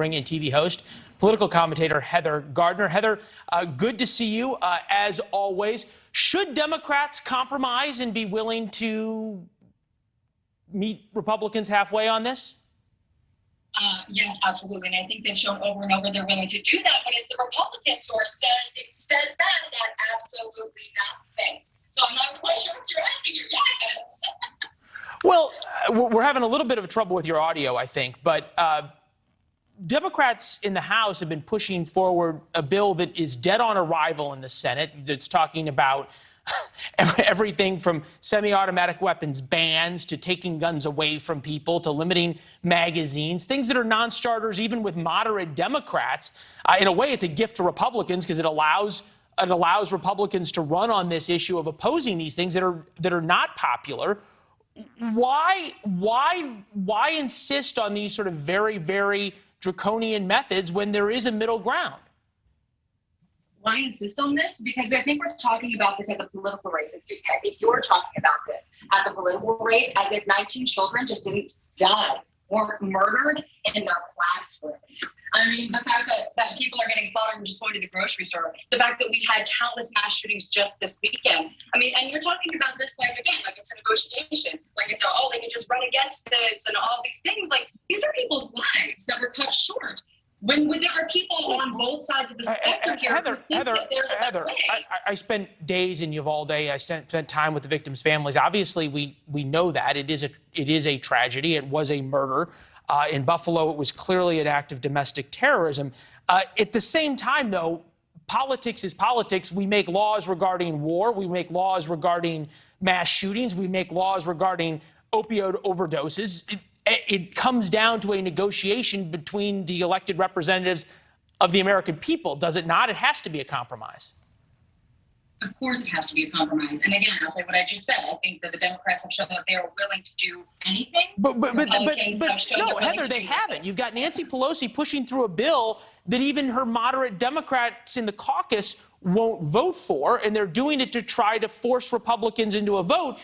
And TV host, political commentator Heather Gardner. Heather, good to see you, as always. Should Democrats compromise and be willing to meet Republicans halfway on this? Yes, absolutely. And I think they've shown over and over they're willing to do that. But it's the Republicans who are steadfast at absolutely nothing. So I'm not quite sure what you're asking your guys. Well, we're having a little bit of trouble with your audio, I think. But Democrats in the House have been pushing forward a bill that is dead on arrival in the Senate. That's talking about everything from semi-automatic weapons bans to taking guns away from people to limiting magazines, things that are non-starters even with moderate Democrats. In a way, it's a gift to Republicans because it allows Republicans to run on this issue of opposing these things that are not popular. Why insist on these sort of very, very draconian methods when there is a middle ground? Why insist on this? Because I think we're talking about this as a political race. Excuse me, I think you're talking about this as a political race, as if 19 children just didn't die or murdered in their classrooms. I mean, the fact that people are getting slaughtered and just going to the grocery store, the fact that we had countless mass shootings just this weekend. I mean, and you're talking about this like it's a negotiation, like it's they can just run against this and all these things. Like, these are people's lives that were cut short. When there are people on both sides of the spectrum here who think that there's a better way. I spent days in Uvalde. I spent time with the victims' families. Obviously, we know that it is a tragedy. It was a murder. In Buffalo, it was clearly an act of domestic terrorism. At the same time, though, politics is politics. We make laws regarding war. We make laws regarding mass shootings. We make laws regarding opioid overdoses. It comes down to a negotiation between the elected representatives of the American people, does it not? It has to be a compromise. Of course it has to be a compromise. And again, I'll say what I just said. I think that the Democrats have shown that they are willing to do anything. But no, Heather, they haven't. You've got Nancy Pelosi pushing through a bill that even her moderate Democrats in the caucus won't vote for, and they're doing it to try to force Republicans into a vote.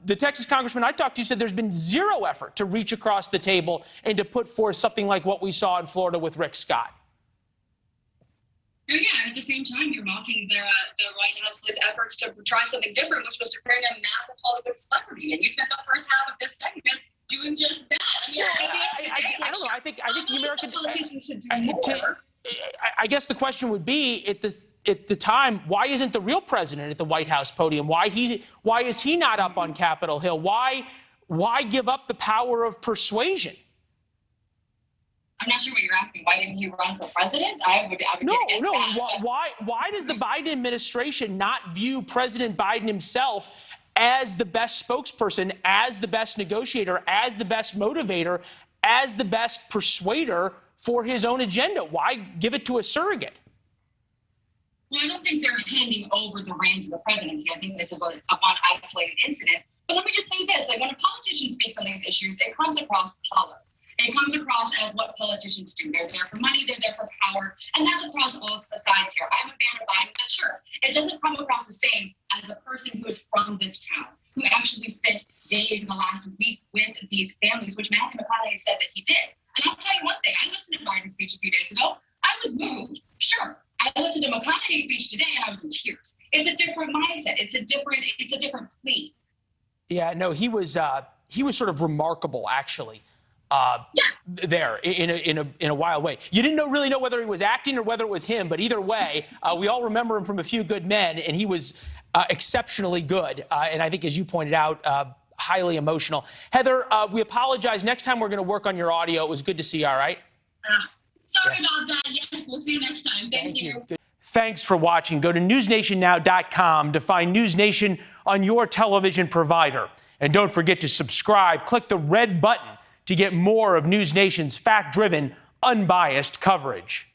The Texas congressman I talked to said there's been zero effort to reach across the table and to put forth something like what we saw in Florida with Rick Scott. Oh, yeah, and at the same time, you're mocking the White House's efforts to try something different, which was to bring a massive Hollywood celebrity. And you spent the first half of this segment doing just that. I mean, I don't know. I think the American politicians should do more. I guess the question would be at the time, why isn't the real president at the White House podium? Why is he not up on Capitol Hill? Why give up the power of persuasion? I'm not sure what you're asking. Why didn't he run for president? I would get against that. Why does the Biden administration not view President Biden himself as the best spokesperson, as the best negotiator, as the best motivator, as the best persuader for his own agenda? Why give it to a surrogate? Well, I don't think they're handing over the reins of the presidency. I think this is one isolated incident. But let me just say this. Like, when a politician speaks on these issues, it comes across hollow. It comes across as what politicians do. They're there for money, they're there for power, and that's across all sides here. I'm a fan of Biden, but sure, it doesn't come across the same as a person who is from this town, who actually spent days in the last week with these families, which Matthew McConaughey said that he did. And I'll tell you one thing, I listened to Biden's speech a few days ago. I was moved, sure. I listened to McConaughey's speech today and I was in tears. It's a different mindset. It's a different plea. Yeah, no, he was sort of remarkable, actually. There in a wild way. You didn't really know whether he was acting or whether it was him, but either way, we all remember him from A Few Good Men, and he was exceptionally good. And I think, as you pointed out, highly emotional. Heather, we apologize. Next time we're going to work on your audio. It was good to see you, all right? Sorry about that. Yes, we'll see you next time. Thank you. Good. Thanks for watching. Go to newsnationnow.com to find News Nation on your television provider. And don't forget to subscribe. Click the red button to get more of News Nation's fact-driven, unbiased coverage.